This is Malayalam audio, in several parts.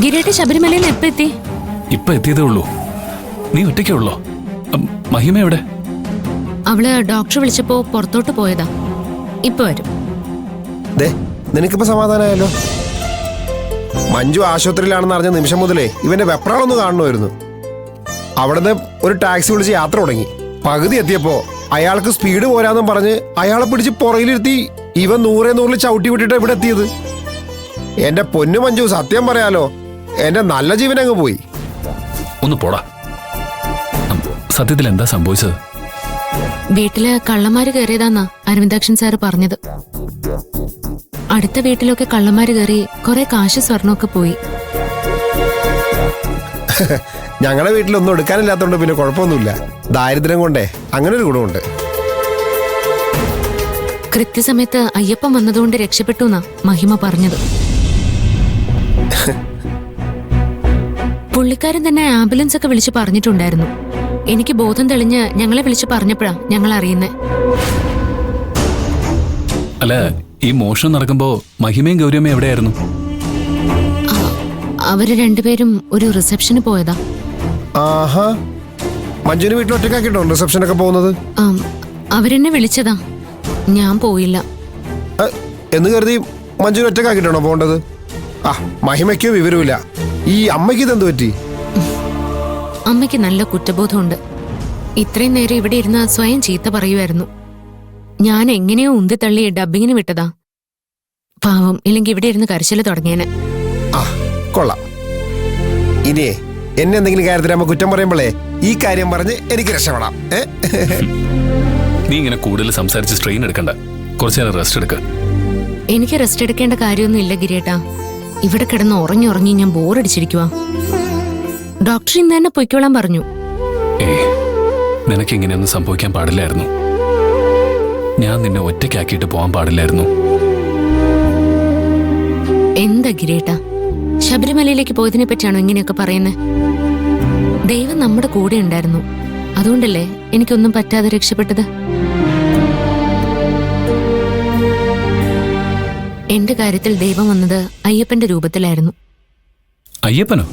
ഗിരീട്ട ശബരിമലയിൽ എപ്പോ എത്തി? ഇപ്പൊ എത്തിയതേ ഉള്ളൂ. നീ ഒറ്റയ്ക്കേ ഉള്ളോ? മഹിമ എവിടെ? അവള് ഡോക്ടർ വിളിച്ചപ്പോ പുറത്തോട്ട് പോയതാ. ഇപ്പൊ വരും. നിനക്കിപ്പോ സമാധാനമായല്ലോ. മഞ്ജു ആശുപത്രിയിലാണെന്ന് അറിഞ്ഞ നിമിഷം മുതലേ ഇവന്റെ വെപ്രാളൊന്ന് കാണണമായിരുന്നു. അവിടുന്ന് ഒരു ടാക്സി വിളിച്ച് യാത്ര തുടങ്ങി. പകുതി എത്തിയപ്പോ അയാൾക്ക് സ്പീഡ് പോരാന്നും പറഞ്ഞ് അയാളെ പിടിച്ച് പുറകിലിരുത്തി ഇവൻ 100 ചവിട്ടി വിട്ടിട്ട് ഇവിടെ എത്തിയത്. എന്റെ പൊന്നു മഞ്ജു, സത്യം പറയാലോ, എന്റെ നല്ല ജീവൻ അങ്ങ് പോയി. ഒന്ന് പോടാ. സത്യത്തിൽ എന്താ സംഭവിച്ചത്? വീട്ടില് കള്ളന്മാര് കയറിയതാന്നാ അരവിന്ദാക്ഷൻ സാറ് പറഞ്ഞത്. അടുത്ത വീട്ടിലൊക്കെ കള്ളന്മാര് കയറി കുറെ കാശ് സ്വർണ്ണമൊക്കെ പോയി. ഞങ്ങളുടെ വീട്ടിലൊന്നും എടുക്കാനില്ലാത്തോണ്ട് പിന്നെ കുഴപ്പമൊന്നുമില്ല. ദാരിദ്ര്യം കൊണ്ടേ അങ്ങനെ ഒരു ഗുണമുണ്ട്. കൃത്യസമയത്ത് അയ്യപ്പൻ വന്നതുകൊണ്ട് രക്ഷപ്പെട്ടു എന്നാ മഹിമ പറഞ്ഞത്. പുള്ളിക്കാരൻ തന്നെ ആംബുലൻസ് ഒക്കെ വിളിച്ച് പറഞ്ഞിട്ടുണ്ടായിരുന്നു. എനിക്ക് ബോധം തെളിഞ്ഞ് ഞങ്ങളെ വിളിച്ച് പറഞ്ഞപ്പോഴാ ഞങ്ങൾ അറിയുന്നേ. അല്ല, ഈ മോഷണം നടക്കുമ്പോ മഹിമയും ഗൗരിയമ്മയും എവിടെയായിരുന്നു? അവര് രണ്ടുപേരും ഒരു റിസപ്ഷന് പോയതാ. ആഹാ, മഞ്ജുവിന് വീട്ടിൽ ഒറ്റക്കാക്കിട്ടോ റിസപ്ഷനൊക്കെ പോകുന്നത്? അവരെന്നെ വിളിച്ചതാ, ഞാൻ പോയില്ല. എന്ന് കരുതി മഞ്ജുവിന് ഒറ്റക്കാക്കിട്ടാണോ പോകേണ്ടത്? മഹിമയ്ക്കോ വിവരമില്ല. ഈ അമ്മയ്ക്ക് ഇതെന്ത് പറ്റി? അമ്മയ്ക്ക് നല്ല കുറ്റബോധമുണ്ട്. ഇത്രയും നേരം ഇവിടെ ഇരുന്ന് സ്വയം ചീത്ത പറയുമായിരുന്നു. ഞാൻ എങ്ങനെയോ ഉന്തിത്തള്ളി ഡബ്ബിങ്ങിന് വിട്ടതാ. പാവം, ഇല്ലെങ്കിൽ ഇവിടെ ഇരുന്ന് കരച്ചില് തുടങ്ങിയേനെ. കൊള്ളാം. ഇനിയേ എന്നെ എന്തെങ്കിലും കാര്യത്തിൽ അമ്മ കുറ്റം പറയുമ്പോഴേ ഈ കാര്യം പറഞ്ഞ് എനിക്ക് രക്ഷപ്പെടാം. നീ ഇങ്ങനെ കൂടുതൽ സംസാരിച്ച് സ്ട്രെയിൻ എടുക്കണ്ട. കുറച്ചു നേരം റെസ്റ്റ് എടുക്ക. എനിക്ക് റെസ്റ്റ് എടുക്കേണ്ട കാര്യമൊന്നും ഇല്ല ഗിരിയേട്ടാ. ഇവിടെ കിടന്ന് ഉറങ്ങി ഞാൻ ബോറടിച്ചിരിക്കുവാ. ഡോക്ടർ ഇന്ന് തന്നെ പൊയ്ക്കോളാൻ പറഞ്ഞു. നിനക്ക് ഇങ്ങനെയൊന്നും സംഭവിക്കാൻ പാടില്ലായിരുന്നു. ഞാൻ നിന്നെ ഒറ്റയ്ക്കാക്കിയിട്ട് പോകാൻ പാടില്ലായിരുന്നു. എന്താ ഗിരിയേട്ടാ, ശബരിമലയിലേക്ക് പോയതിനെ പറ്റിയാണോ ഇങ്ങനെയൊക്കെ പറയുന്നത്? ദൈവം നമ്മുടെ കൂടെ ഉണ്ടായിരുന്നു. അതുകൊണ്ടല്ലേ എനിക്കൊന്നും പറ്റാതെ രക്ഷപ്പെട്ടത്. എന്റെ കാര്യത്തിൽ ദൈവം വന്നത് അയ്യപ്പന്റെ രൂപത്തിലായിരുന്നു. അയ്യപ്പനോ?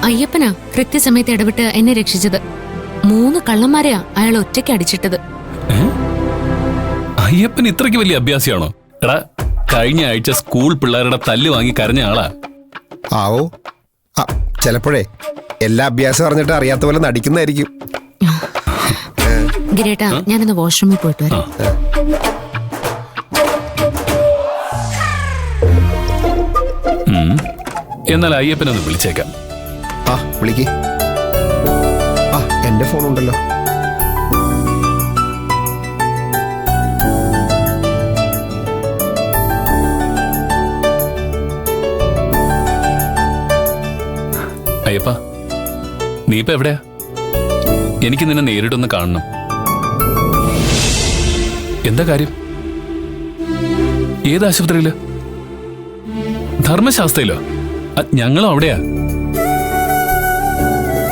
അയ്യപ്പനാ കൃത്യസമയത്ത് ഇടപെട്ട് എന്നെ രക്ഷിച്ചത്. 3 കള്ളന്മാരെയാ അയാൾ ഒറ്റയ്ക്ക് അടിച്ചിട്ടത്. അയ്യപ്പൻ ഇത്രയ്ക്ക് വലിയ അഭ്യാസിയാണോ? എടാ, കഴിഞ്ഞ ആഴ്ച സ്കൂൾ പിള്ളേരുടെ തല്ല് വാങ്ങി കരഞ്ഞ ആളാ. ചിലപ്പോഴേ എല്ലാ അഭ്യാസം അറിഞ്ഞിട്ട് അറിയാത്ത പോലെ നടിക്കുന്നതായിരിക്കും. ഗിരേട്ടാ, ഞാനൊന്ന് വാഷ്റൂമിൽ പോയിട്ട് വരാം. എന്നാൽ അയ്യപ്പനൊന്ന് വിളിച്ചേക്കാം. വിളിക്ക്. എന്റെ ഫോൺ ഉണ്ടല്ലോ. അയ്യപ്പ, നീ ഇപ്പൊ എവിടെയാ? എനിക്ക് നിന്നെ നേരിട്ടൊന്ന് കാണണം. എന്താ കാര്യം? ഏത് ആശുപത്രിയില്? ധർമ്മശാസ്ത്രയിലോ? ഞങ്ങളും അവിടെയാ.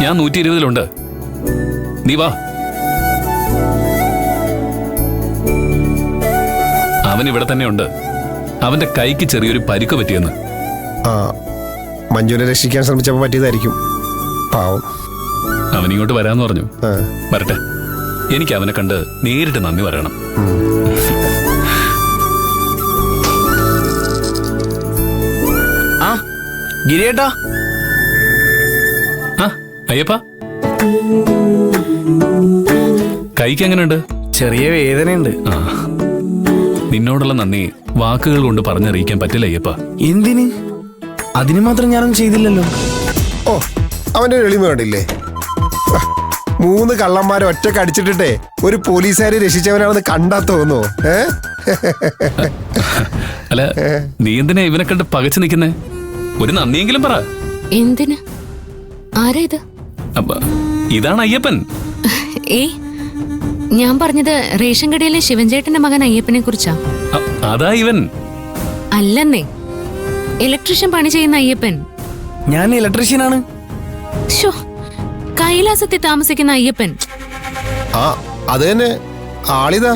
ഞാൻ 120-ലുണ്ട്. നീ വാ. അവൻ ഇവിടെ തന്നെ ഉണ്ട്. അവന്റെ കൈക്ക് ചെറിയൊരു പരിക്ക് പറ്റിയെന്ന്. മഞ്ജുവിനെ രക്ഷിക്കാൻ ശ്രമിച്ചപ്പോ പറ്റിയതായിരിക്കും. പാവം. അവനിങ്ങോട്ട് വരാന്ന് പറഞ്ഞു. വരട്ടെ. എനിക്ക് അവനെ കണ്ട് നേരിട്ട് നന്ദി പറയണം. ഗിരിയേട്ടാ. അയ്യപ്പ, കൈക്ക് എങ്ങനെയുണ്ട്? ചെറിയ വേദനയുണ്ട്. നിന്നോടുള്ള നന്ദി വാക്കുകൾ കൊണ്ട് പറഞ്ഞറിയിക്കാൻ പറ്റില്ല അയ്യപ്പ. എന്തിന്? അതിന് മാത്രം ഞാനൊന്നും ചെയ്തില്ലല്ലോ. അവന്റെ എളിമ കണ്ടില്ലേ? 3 കള്ളന്മാരെ ഒറ്റക്ക് അടിച്ചിട്ടിട്ടേ ഒരു പോലീസുകാരെ രക്ഷിച്ചവനാണെന്ന് കണ്ടാ തോന്നുന്നു. അല്ല, നീ എന്തിനാ ഇവനെ കണ്ട് പകച്ചു നിൽക്കുന്നേ? ഒരു നന്ദിയെങ്കിലും പറ. എന്തിന്? ആരാ ഇത്? ഇതാണ് അയ്യപ്പൻ. ഞാൻ പറഞ്ഞത് റേഷൻ കടയിലെ ശിവൻചേട്ടന്റെ മകൻ അയ്യപ്പനെ കുറിച്ചാ. അതാ ഇവൻ. അല്ലെന്നേ, ഇലക്ട്രീഷ്യൻ പണി ചെയ്യുന്ന അയ്യപ്പൻ. ഞാൻ ഇലക്ട്രീഷ്യനാണ്. കൈലാസത്തിൽ താമസിക്കുന്ന അയ്യപ്പൻ. അത് തന്നെ ആളിതാ.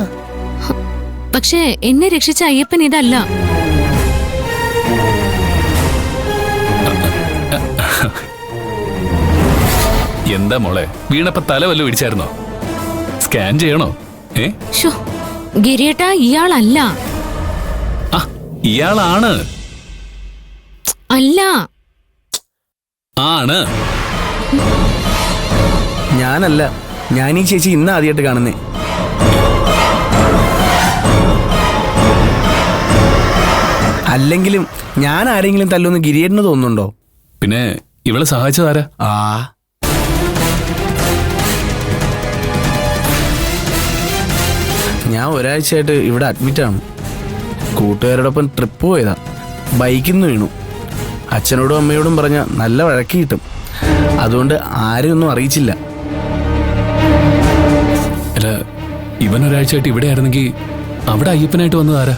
പക്ഷേ എന്നെ രക്ഷിച്ച അയ്യപ്പൻ ഇതല്ല. എന്താ മോളെ, വീണപ്പ തല വല്ലതും ഇടിച്ചായിരുന്നോ? സ്കാൻ ചെയ്യണോ? ശോ, ഗിരിയേട്ടാ ഇയാളല്ല. ആ, ഇയാളാണ്. അല്ല. ആണ്. ഞാനല്ല, ഞാൻ ഈ ചേച്ചി ഇന്ന് ആദ്യമായിട്ട് കാണുന്നേ. അല്ലെങ്കിലും ഞാൻ ആരെങ്കിലും തല്ലുമെന്ന് ഗിരിയേട്ടന് തോന്നുന്നുണ്ടോ? പിന്നെ ഇവളെ സഹായിച്ചതാരാ? ആ, ഞാൻ ഒരാഴ്ചയായിട്ട് ഇവിടെ അഡ്മിറ്റാണ്. കൂട്ടുകാരോടൊപ്പം ട്രിപ്പ് പോയതാ. ബൈക്കിൽ നിന്ന് വീണു. അച്ഛനോടും അമ്മയോടും പറഞ്ഞ നല്ല വഴക്ക് കിട്ടും. അതുകൊണ്ട് ആരും ഒന്നും അറിയിച്ചില്ല. അല്ല, ഇവൻ ഒരാഴ്ചയായിട്ട് ഇവിടെ ആയിരുന്നെങ്കിൽ അവിടെ അയ്യപ്പനായിട്ട് വന്നതാരാ?